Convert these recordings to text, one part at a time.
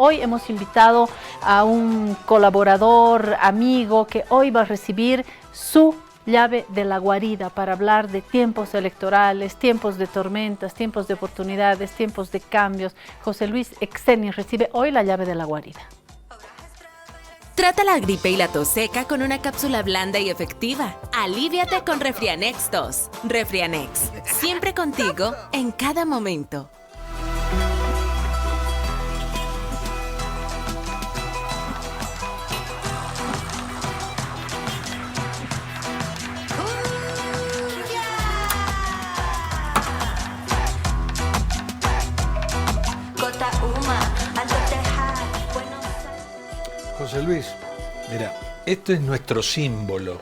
hoy hemos invitado a un colaborador, amigo, que hoy va a recibir su llave de la guarida para hablar de tiempos electorales, tiempos de tormentas, tiempos de oportunidades, tiempos de cambios. José Luis Exeni recibe hoy la llave de la guarida. Trata la gripe y la tos seca con una cápsula blanda y efectiva. Alíviate con Refrianex 2. Refrianex, siempre contigo, en cada momento. José Luis, mira, esto es nuestro símbolo,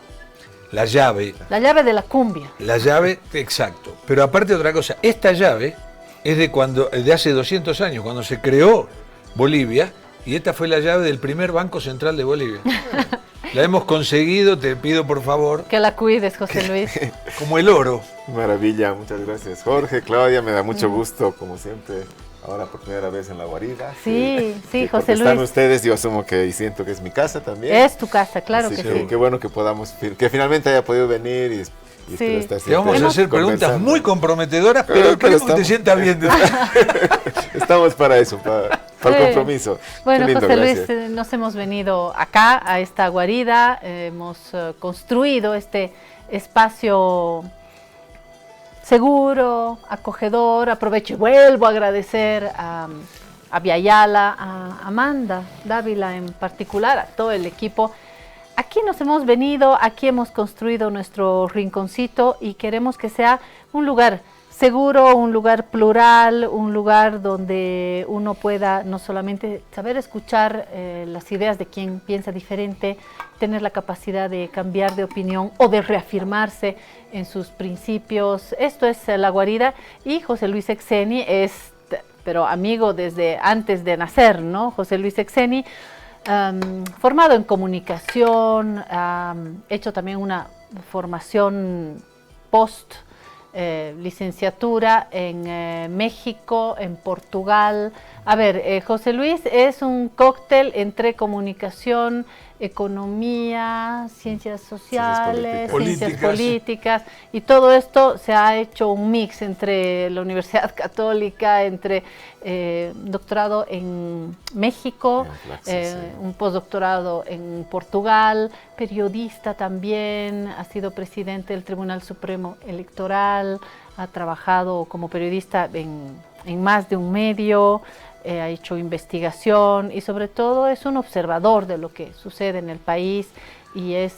la llave. La llave de la cumbia. La llave, exacto. Pero aparte otra cosa, esta llave es de hace 200 años, cuando se creó Bolivia, y esta fue la llave del primer Banco Central de Bolivia. La hemos conseguido, te pido por favor. Que la cuides, José Luis. Como el oro. Maravilla, muchas gracias. Jorge, Claudia, me da mucho gusto, como siempre. Ahora por primera vez en la guarida. Sí, José Luis. Están ustedes, yo asumo que y siento que es mi casa también. Es tu casa, claro. Así que sí. Qué bueno que podamos, que finalmente haya podido venir y sí. Te vamos a hacer preguntas muy comprometedoras, pero queremos que te sientas bien. Estamos para eso, para el compromiso. Bueno, lindo, José gracias. Luis, nos hemos venido acá, a esta guarida, hemos construido este espacio seguro, acogedor. Aprovecho y vuelvo a agradecer a Viayala, a Amanda Dávila en particular, a todo el equipo. Aquí nos hemos venido, aquí hemos construido nuestro rinconcito y queremos que sea un lugar seguro, un lugar plural, un lugar donde uno pueda no solamente saber escuchar las ideas de quien piensa diferente, tener la capacidad de cambiar de opinión o de reafirmarse en sus principios. Esto es La Guarida, y José Luis Exeni es, pero amigo desde antes de nacer, ¿no? José Luis Exeni, formado en comunicación, hecho también una formación post licenciatura en México, en Portugal. A ver, José Luis es un cóctel entre comunicación, economía, ciencias sociales, ciencias políticas, y todo esto se ha hecho un mix entre la Universidad Católica, entre doctorado en México, un postdoctorado en Portugal, periodista también, ha sido presidente del Tribunal Supremo Electoral, ha trabajado como periodista en más de un medio, ha hecho investigación y sobre todo es un observador de lo que sucede en el país y es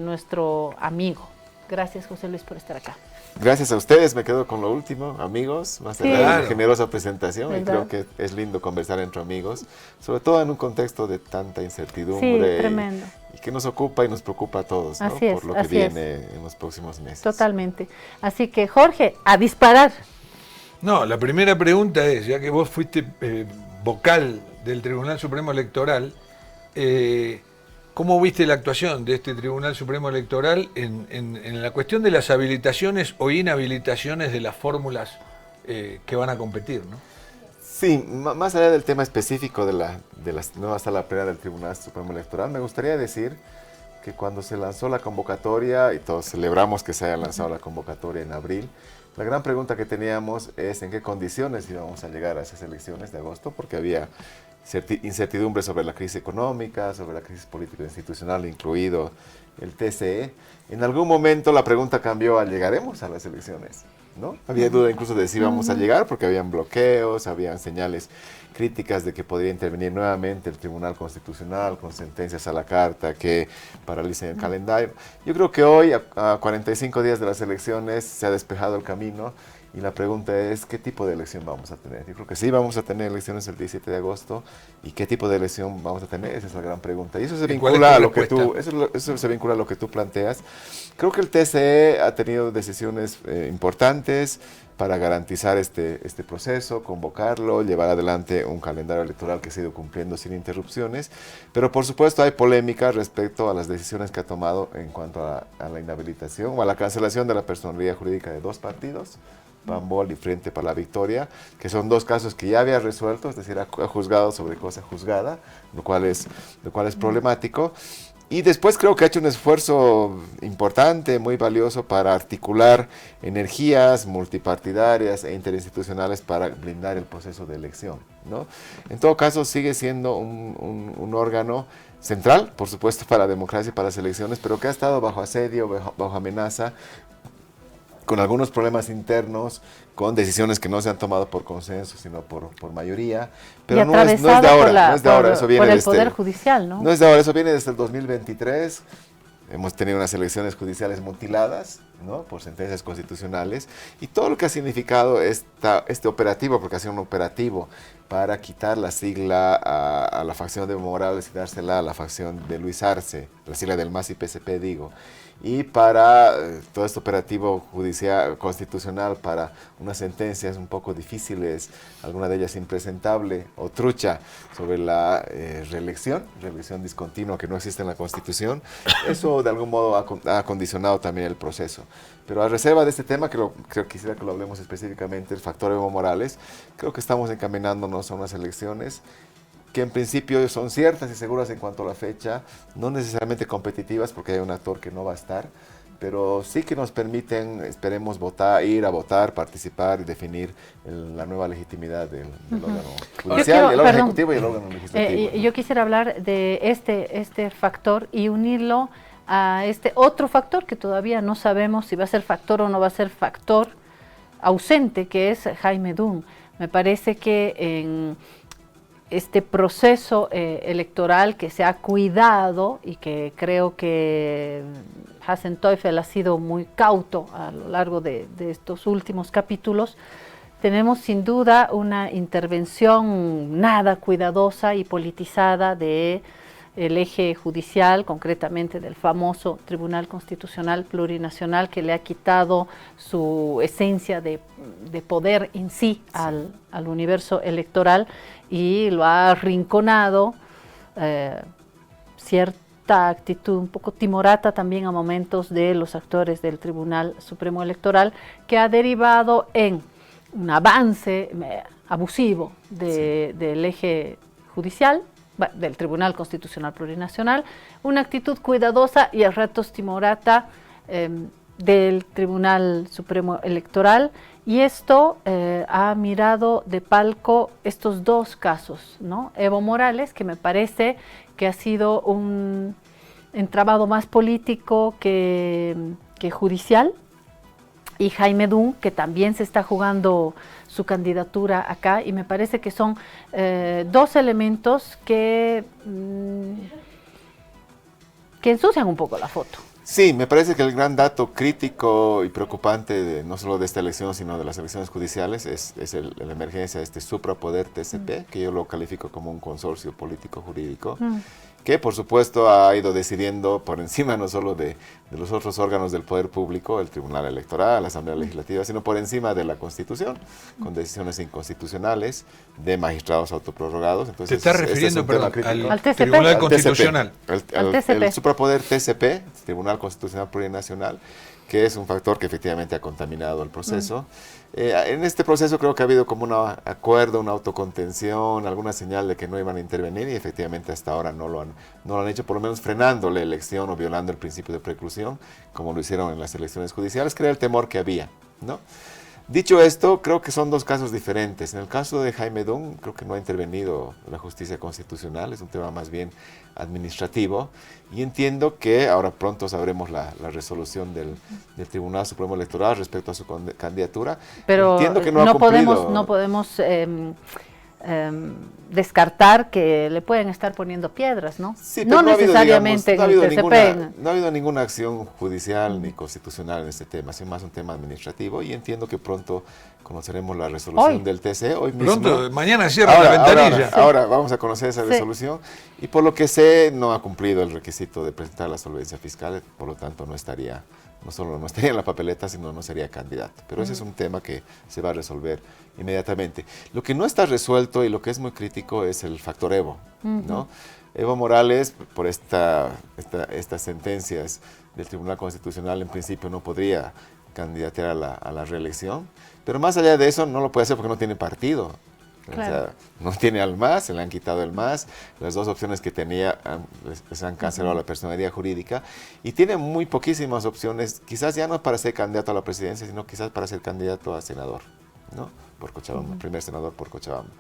nuestro amigo. Gracias, José Luis, por estar acá. Gracias a ustedes, me quedo con lo último, amigos, más allá de la generosa presentación, ¿verdad? Y creo que es lindo conversar entre amigos, sobre todo en un contexto de tanta incertidumbre. Sí, tremendo. Y que nos ocupa y nos preocupa a todos, ¿no? Por lo que viene en los próximos meses. Totalmente. Así que, Jorge, a disparar. No, la primera pregunta es, ya que vos fuiste vocal del Tribunal Supremo Electoral, ¿cómo viste la actuación de este Tribunal Supremo Electoral en la cuestión de las habilitaciones o inhabilitaciones de las fórmulas que van a competir, ¿no? Sí, más allá del tema específico de las nuevas sala plena del Tribunal Supremo Electoral, me gustaría decir que cuando se lanzó la convocatoria, y todos celebramos que se haya lanzado la convocatoria en abril, la gran pregunta que teníamos es en qué condiciones íbamos a llegar a esas elecciones de agosto, porque había incertidumbre sobre la crisis económica, sobre la crisis política institucional, incluido el TCE. En algún momento la pregunta cambió a ¿llegaremos a las elecciones? ¿No? Había duda incluso de si íbamos a llegar, porque habían bloqueos, habían señales críticas de que podría intervenir nuevamente el Tribunal Constitucional con sentencias a la carta que paralicen el calendario. Yo creo que hoy, a 45 días de las elecciones, se ha despejado el camino y la pregunta es ¿qué tipo de elección vamos a tener? Yo creo que sí vamos a tener elecciones el 17 de agosto y ¿qué tipo de elección vamos a tener? Esa es la gran pregunta. Y eso se vincula a lo que eso se vincula a lo que tú planteas. Creo que el TCE ha tenido decisiones importantes para garantizar este proceso, convocarlo, llevar adelante un calendario electoral que se ha ido cumpliendo sin interrupciones, pero por supuesto hay polémica respecto a las decisiones que ha tomado en cuanto a la inhabilitación o a la cancelación de la personalidad jurídica de 2 partidos, Pambol y Frente para la Victoria, que son dos casos que ya había resuelto, es decir, ha juzgado sobre cosa juzgada, lo cual es problemático. Y después creo que ha hecho un esfuerzo importante, muy valioso para articular energías multipartidarias e interinstitucionales para blindar el proceso de elección, ¿no? En todo caso, sigue siendo un órgano central, por supuesto, para la democracia y para las elecciones, pero que ha estado bajo asedio, bajo amenaza, con algunos problemas internos, con decisiones que no se han tomado por consenso, sino por mayoría. Pero no es de ahora, eso viene por el desde Poder Judicial, ¿no? No es de ahora, eso viene desde el 2023. Hemos tenido unas elecciones judiciales mutiladas, ¿no?, por sentencias constitucionales, y todo lo que ha significado este operativo, porque ha sido un operativo para quitar la sigla a la facción de Evo Morales y dársela a la facción de Luis Arce, la sigla del MAS y PSP, digo. Y para todo este operativo judicial constitucional, para unas sentencias un poco difíciles, alguna de ellas impresentable o trucha, sobre la reelección discontinua que no existe en la Constitución, eso de algún modo ha condicionado también el proceso. Pero a reserva de este tema, creo quisiera que lo hablemos específicamente, el factor Evo Morales, creo que estamos encaminándonos a unas elecciones que en principio son ciertas y seguras en cuanto a la fecha, no necesariamente competitivas porque hay un actor que no va a estar, pero sí que nos permiten, esperemos, ir a votar, participar y definir la nueva legitimidad del órgano judicial, el órgano ejecutivo y el órgano legislativo. Yo quisiera hablar de este factor y unirlo a este otro factor que todavía no sabemos si va a ser factor o no va a ser factor ausente, que es Jaime Dunn. Me parece que en este proceso electoral que se ha cuidado y que creo que Hassan Teufel ha sido muy cauto a lo largo de estos últimos capítulos, tenemos sin duda una intervención nada cuidadosa y politizada del eje judicial, concretamente del famoso Tribunal Constitucional Plurinacional, que le ha quitado su esencia de poder en sí al universo electoral y lo ha arrinconado, cierta actitud un poco timorata también a momentos de los actores del Tribunal Supremo Electoral, que ha derivado en un avance abusivo del eje judicial, del Tribunal Constitucional Plurinacional, una actitud cuidadosa y a ratos timorata del Tribunal Supremo Electoral, y esto ha mirado de palco estos dos casos, ¿no? Evo Morales, que me parece que ha sido un entramado más político que judicial, y Jaime Dunn, que también se está jugando su candidatura acá, y me parece que son dos elementos que ensucian un poco la foto. Sí, me parece que el gran dato crítico y preocupante no solo de esta elección, sino de las elecciones judiciales, es la emergencia de este suprapoder TCP, que yo lo califico como un consorcio político-jurídico, que por supuesto ha ido decidiendo por encima no solo de los otros órganos del poder público, el Tribunal Electoral, la Asamblea Legislativa, sino por encima de la Constitución, con decisiones inconstitucionales de magistrados autoprorrogados. Entonces, ¿te estás refiriendo al TCP? Tribunal Constitucional? Al TCP. El suprapoder TCP, Tribunal Constitucional Plurinacional, que es un factor que efectivamente ha contaminado el proceso. En este proceso creo que ha habido como un acuerdo, una autocontención, alguna señal de que no iban a intervenir, y efectivamente hasta ahora no lo han hecho, por lo menos frenando la elección o violando el principio de preclusión, como lo hicieron en las elecciones judiciales, que era el temor que había, ¿no? Dicho esto, creo que son dos casos diferentes. En el caso de Jaime Dunn, creo que no ha intervenido la justicia constitucional, es un tema más bien administrativo, y entiendo que ahora pronto sabremos la resolución del Tribunal Supremo Electoral respecto a su candidatura. Pero entiendo que no podemos descartar que le pueden estar poniendo piedras, ¿no? Sí, no necesariamente no ha habido, en el TCP. no ha habido ninguna acción judicial ni constitucional en este tema, sino más un tema administrativo, y entiendo que pronto conoceremos la resolución del TC. Hoy mismo. Pronto, mañana cierra la ventanilla. Ahora vamos a conocer esa resolución, y por lo que sé no ha cumplido el requisito de presentar la solvencia fiscal, por lo tanto no solo no estaría en la papeleta, sino no sería candidato. Pero ese es un tema que se va a resolver inmediatamente. Lo que no está resuelto y lo que es muy crítico es el factor Evo, ¿no? Evo Morales, por estas sentencias del Tribunal Constitucional, en principio no podría candidatear a la reelección. Pero más allá de eso, no lo puede hacer porque no tiene partido. Claro. O sea, no tiene al MAS, se le han quitado el MAS, las dos opciones que tenía les han cancelado la personería jurídica y tiene muy poquísimas opciones, quizás ya no para ser candidato a la presidencia, sino quizás para ser candidato a senador, ¿no? Por Cochabamba, primer senador por Cochabamba.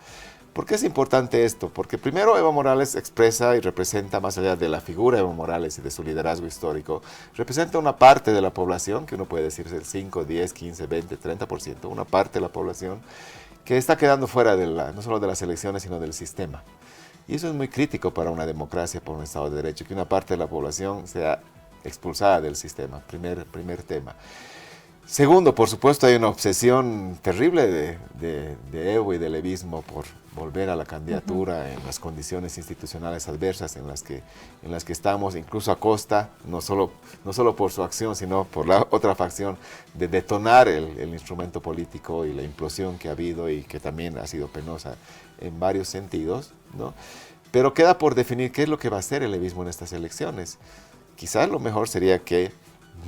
¿Por qué es importante esto? Porque primero Evo Morales expresa y representa, más allá de la figura de Evo Morales y de su liderazgo histórico, representa una parte de la población, que uno puede decir es el 5, 10, 15, 20, 30%, una parte de la población que está quedando fuera de no solo de las elecciones, sino del sistema. Y eso es muy crítico para una democracia, para un Estado de Derecho, que una parte de la población sea expulsada del sistema, primer tema. Segundo, por supuesto, hay una obsesión terrible de Evo y del evismo por volver a la candidatura en las condiciones institucionales adversas en las que estamos, incluso a costa, no solo por su acción, sino por la otra facción, de detonar el instrumento político y la implosión que ha habido y que también ha sido penosa en varios sentidos, ¿no? Pero queda por definir qué es lo que va a hacer el evismo en estas elecciones. Quizás lo mejor sería que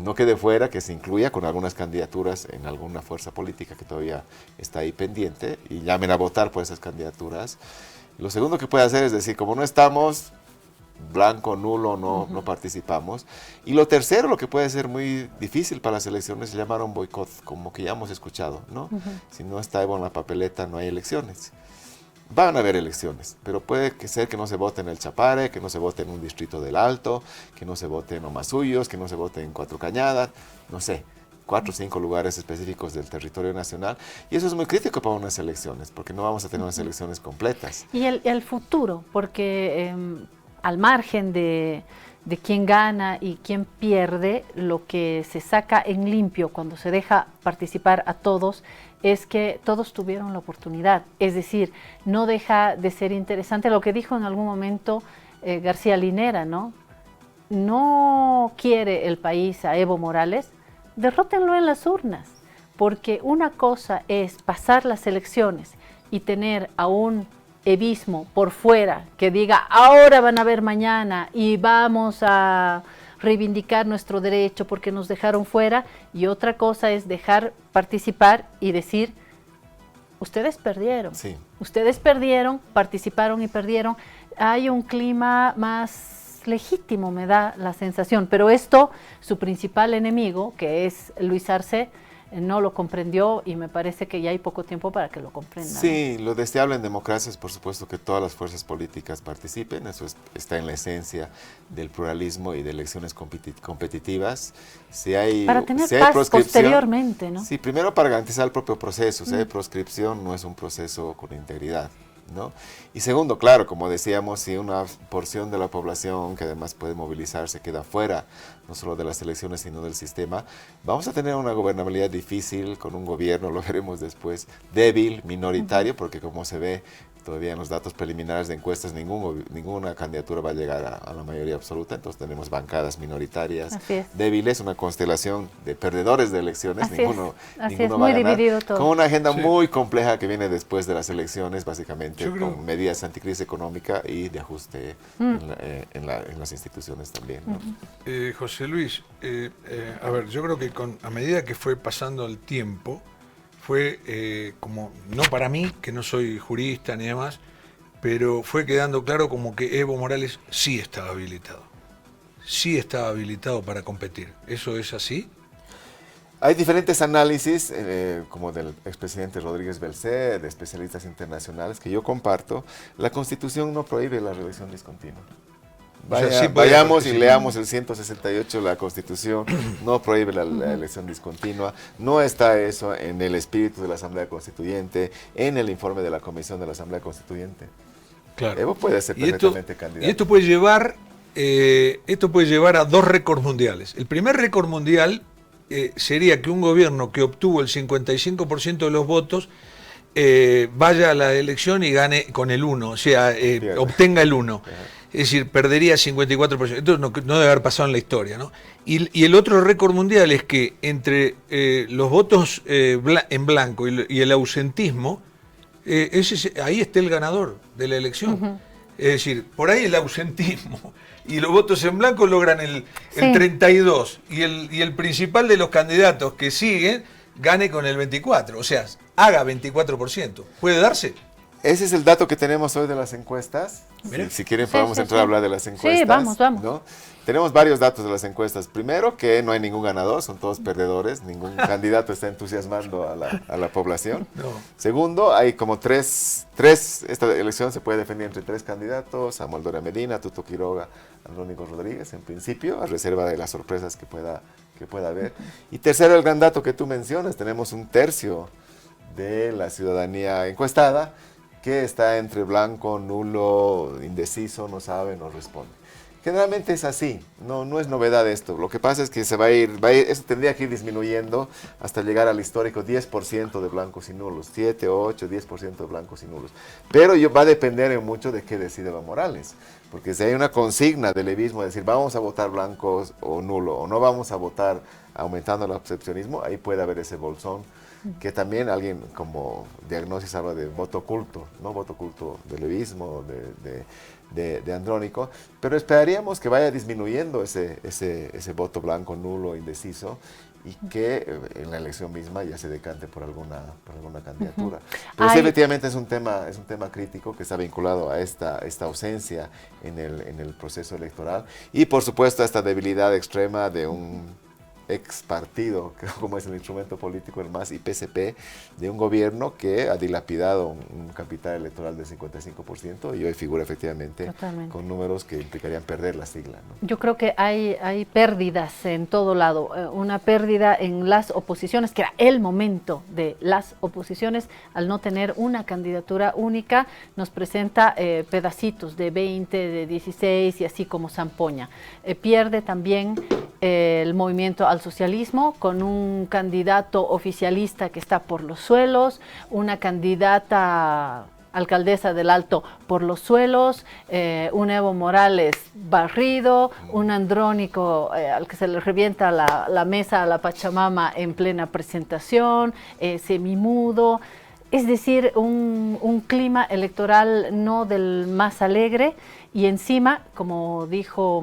no quede fuera, que se incluya con algunas candidaturas en alguna fuerza política que todavía está ahí pendiente y llamen a votar por esas candidaturas. Lo segundo que puede hacer es decir, como no estamos, blanco, nulo, no participamos. Y lo tercero, lo que puede ser muy difícil para las elecciones, es llamar a un boicot, como que ya hemos escuchado, ¿no? Si no está Evo en la papeleta, no hay elecciones. Van a haber elecciones, pero puede ser que no se vote en el Chapare, que no se vote en un distrito del Alto, que no se vote en Omasuyos, que no se vote en Cuatro Cañadas, no sé, 4 o 5 lugares específicos del territorio nacional. Y eso es muy crítico para unas elecciones, porque no vamos a tener unas elecciones completas. Y el futuro, porque al margen de quién gana y quién pierde, lo que se saca en limpio cuando se deja participar a todos es que todos tuvieron la oportunidad. Es decir, no deja de ser interesante lo que dijo en algún momento García Linera, ¿no? No quiere el país a Evo Morales, derrótenlo en las urnas, porque una cosa es pasar las elecciones y tener a un evismo por fuera que diga ahora van a ver mañana y vamos a reivindicar nuestro derecho porque nos dejaron fuera, y otra cosa es dejar participar y decir ustedes perdieron, Sí. Ustedes perdieron, participaron y perdieron. Hay un clima más legítimo, me da la sensación, pero esto, su principal enemigo, que es Luis Arce, no lo comprendió y me parece que ya hay poco tiempo para que lo comprendan. Sí, lo deseable en democracia es, por supuesto, que todas las fuerzas políticas participen. Eso está en la esencia del pluralismo y de elecciones competitivas. Para tener paz posteriormente, ¿no? Sí, primero para garantizar el propio proceso. Si hay proscripción, no es un proceso con integridad, ¿no? Y segundo, claro, como decíamos, si una porción de la población que además puede movilizarse queda fuera, no solo de las elecciones, sino del sistema, vamos a tener una gobernabilidad difícil con un gobierno, lo veremos después, débil, minoritario, porque como se ve todavía en los datos preliminares de encuestas, ninguna candidatura va a llegar a la mayoría absoluta, entonces tenemos bancadas minoritarias débiles, una constelación de perdedores de elecciones, ninguno va a ganar, con una agenda muy compleja que viene después de las elecciones, básicamente con medidas anticrisis económica y de ajuste en las instituciones también, ¿no? José Luis, a ver, yo creo que a medida que fue pasando el tiempo, fue como, no para mí, que no soy jurista ni demás, pero fue quedando claro como que Evo Morales sí estaba habilitado para competir. ¿Eso es así? Hay diferentes análisis, como del expresidente Rodríguez Belcé, de especialistas internacionales, que yo comparto. La Constitución no prohíbe la reelección discontinua. Vayamos y leamos el 168 de la Constitución, no prohíbe la elección discontinua, no está eso en el espíritu de la Asamblea Constituyente, en el informe de la Comisión de la Asamblea Constituyente. Claro. Evo puede ser perfectamente candidato. Y esto puede llevar a 2 récords mundiales. El primer récord mundial sería que un gobierno que obtuvo el 55% de los votos vaya a la elección y gane con el 1, o sea, obtenga el 1. Es decir, perdería 54%. Esto no debe haber pasado en la historia, ¿no? Y el otro récord mundial es que entre los votos en blanco y el ausentismo, ahí está el ganador de la elección. Es decir, por ahí el ausentismo y los votos en blanco logran el Sí. 32 y el principal de los candidatos que siguen gane con el 24, o sea, haga 24%. ¿Puede darse? Ese es el dato que tenemos hoy de las encuestas. Mira. Si quieren Sí, podemos sí, entrar a sí. hablar de las Sí, encuestas. vamos. ¿no? Tenemos varios datos de las encuestas. Primero, que no hay ningún ganador, son todos perdedores. Ningún candidato está entusiasmando a la población. No. Segundo, hay como tres, esta elección se puede definir entre tres candidatos: Samuel Doria Medina, Tuto Quiroga, Andrónico Rodríguez, en principio, a reserva de las sorpresas que pueda haber. Y tercero, el gran dato que tú mencionas, tenemos un tercio de la ciudadanía encuestada que está entre blanco, nulo, indeciso, no sabe, no responde. Generalmente es así, no es novedad esto. Lo que pasa es que se va a ir, eso tendría que ir disminuyendo hasta llegar al histórico 10% de blancos y nulos, 7, 8, 10% de blancos y nulos. Pero va a depender en mucho de qué decide Evo Morales. Porque si hay una consigna del levismo de decir vamos a votar blancos o nulo, o no vamos a votar aumentando el abstencionismo, ahí puede haber ese bolsón, que también alguien como Diagnosis habla de voto oculto, ¿no? Voto oculto del levismo, de Andrónico, pero esperaríamos que vaya disminuyendo ese voto blanco, nulo, indeciso, y que en la elección misma ya se decante por alguna candidatura. Pero sí, efectivamente es un tema crítico que está vinculado a esta ausencia en el proceso electoral, y por supuesto a esta debilidad extrema de un ex partido, que como es el instrumento político, el MAS y PSP, de un gobierno que ha dilapidado un capital electoral del 55% y hoy figura efectivamente Totalmente. con números que implicarían perder la sigla, ¿no? Yo creo que hay pérdidas en todo lado, una pérdida en las oposiciones, que era el momento de las oposiciones, al no tener una candidatura única, nos presenta pedacitos de 20, de 16 y así como zampoña. Pierde también el movimiento al socialismo con un candidato oficialista que está por los suelos, una candidata alcaldesa del Alto por los suelos, un Evo Morales barrido, un Andrónico al que se le revienta la mesa a la Pachamama en plena presentación, semimudo. Es decir, un clima electoral no del más alegre, y encima, como dijo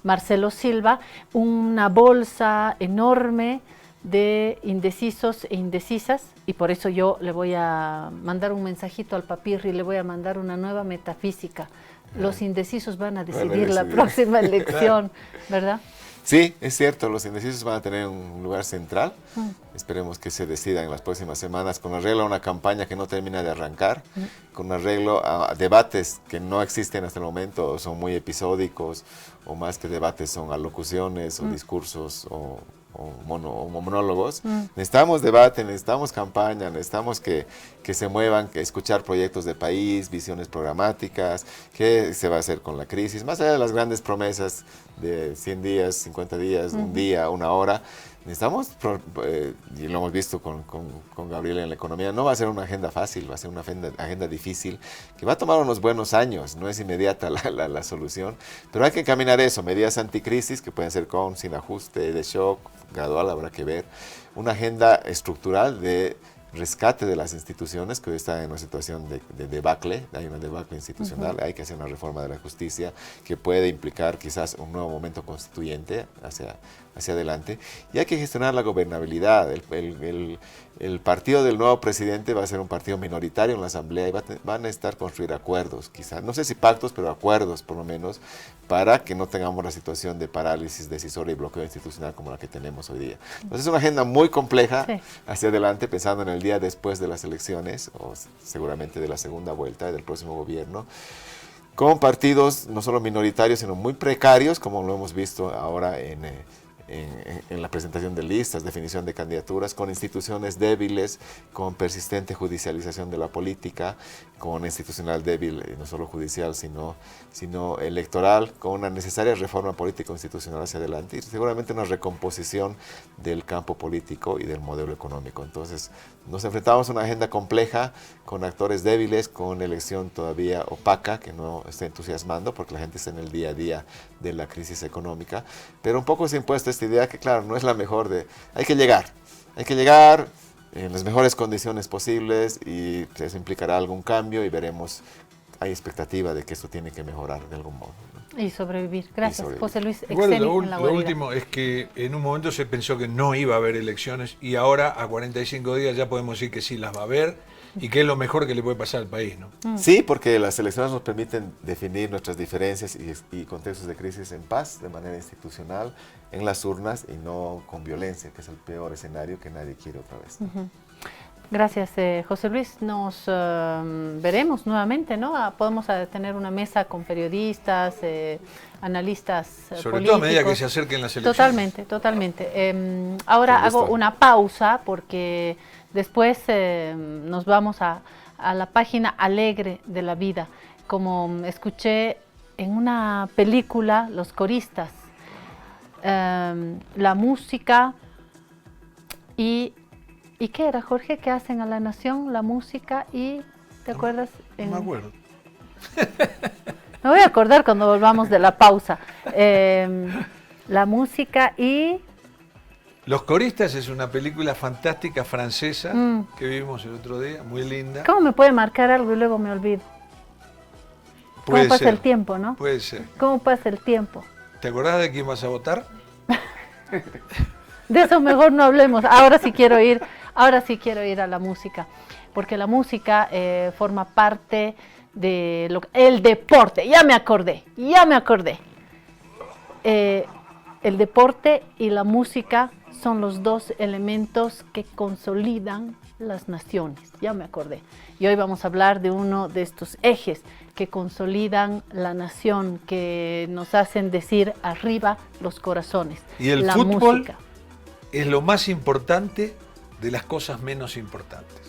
Marcelo Silva, una bolsa enorme de indecisos e indecisas, y por eso yo le voy a mandar un mensajito al Papirri, le voy a mandar una nueva metafísica. Los indecisos van a decidir la próxima elección, ¿verdad? Sí, es cierto, los indecisos van a tener un lugar central. Esperemos que se decida en las próximas semanas con arreglo a una campaña que no termina de arrancar, con arreglo a debates que no existen hasta el momento, son muy episódicos, o más que debates son alocuciones o discursos o monólogos. Necesitamos debate, necesitamos campaña, necesitamos que se muevan, que escuchar proyectos de país, visiones programáticas, qué se va a hacer con la crisis, más allá de las grandes promesas de 100 días, 50 días, un día, una hora. Necesitamos, y lo hemos visto con Gabriel en la economía, no va a ser una agenda fácil, va a ser una agenda difícil, que va a tomar unos buenos años, no es inmediata la solución, pero hay que encaminar eso, medidas anticrisis que pueden ser con, sin ajuste, de shock, gradual, habrá que ver, una agenda estructural de rescate de las instituciones que hoy están en una situación de debacle, hay una debacle institucional, hay que hacer una reforma de la justicia que puede implicar quizás un nuevo momento constituyente hacia adelante, y hay que gestionar la gobernabilidad. El partido del nuevo presidente va a ser un partido minoritario en la asamblea y van a necesitar construir acuerdos, quizás, no sé si pactos, pero acuerdos por lo menos, para que no tengamos la situación de parálisis decisoria y bloqueo institucional como la que tenemos hoy día. Entonces es una agenda muy compleja hacia adelante, pensando en el día después de las elecciones, o seguramente de la segunda vuelta del próximo gobierno, con partidos no solo minoritarios, sino muy precarios, como lo hemos visto ahora en la presentación de listas, definición de candidaturas, con instituciones débiles, con persistente judicialización de la política, con una institucional débil, no solo judicial, sino electoral, con una necesaria reforma político-institucional hacia adelante y seguramente una recomposición del campo político y del modelo económico. Entonces, nos enfrentamos a una agenda compleja, con actores débiles, con elección todavía opaca, que no está entusiasmando, porque la gente está en el día a día de la crisis económica, pero un poco se ha impuesto esta idea que, claro, no es la mejor hay que llegar en las mejores condiciones posibles, y eso implicará algún cambio y veremos hay expectativa de que esto tiene que mejorar de algún modo, ¿no? Y sobrevivir. Gracias, sobrevivir. José Luis Igual, Exeni, lo en La lo Guaira. último es que en un momento se pensó que no iba a haber elecciones y ahora a 45 días ya podemos decir que sí las va a haber y que es lo mejor que le puede pasar al país, ¿no? Sí, porque las elecciones nos permiten definir nuestras diferencias y contextos de crisis en paz, de manera institucional, en las urnas y no con violencia, que es el peor escenario que nadie quiere otra vez. Gracias, José Luis. Nos veremos nuevamente, ¿no? Podemos tener una mesa con periodistas, analistas Sobre políticos. todo a medida que se acerquen las elecciones. Totalmente, totalmente. Ahora Con gusto. hago una pausa porque después nos vamos a la página alegre de la vida. Como escuché en una película, Los Coristas, la música ¿y qué era, Jorge? ¿Qué hacen a la nación? La música y... ¿Te acuerdas? No me acuerdo. Me voy a acordar cuando volvamos de la pausa. La música y... Los Coristas es una película fantástica francesa que vimos el otro día, muy linda. ¿Cómo me puede marcar algo y luego me olvido? ¿Cómo Puede pasa ser, el tiempo, no? Puede ser. ¿Cómo pasa el tiempo? ¿Te acordás de quién vas a votar? De eso mejor no hablemos. Ahora sí quiero ir a la música, porque la música forma parte de el deporte. Ya me acordé. El deporte y la música son los dos elementos que consolidan las naciones. Ya me acordé. Y hoy vamos a hablar de uno de estos ejes que consolidan la nación, que nos hacen decir arriba los corazones. Y el la fútbol música. es lo más importante de las cosas menos importantes.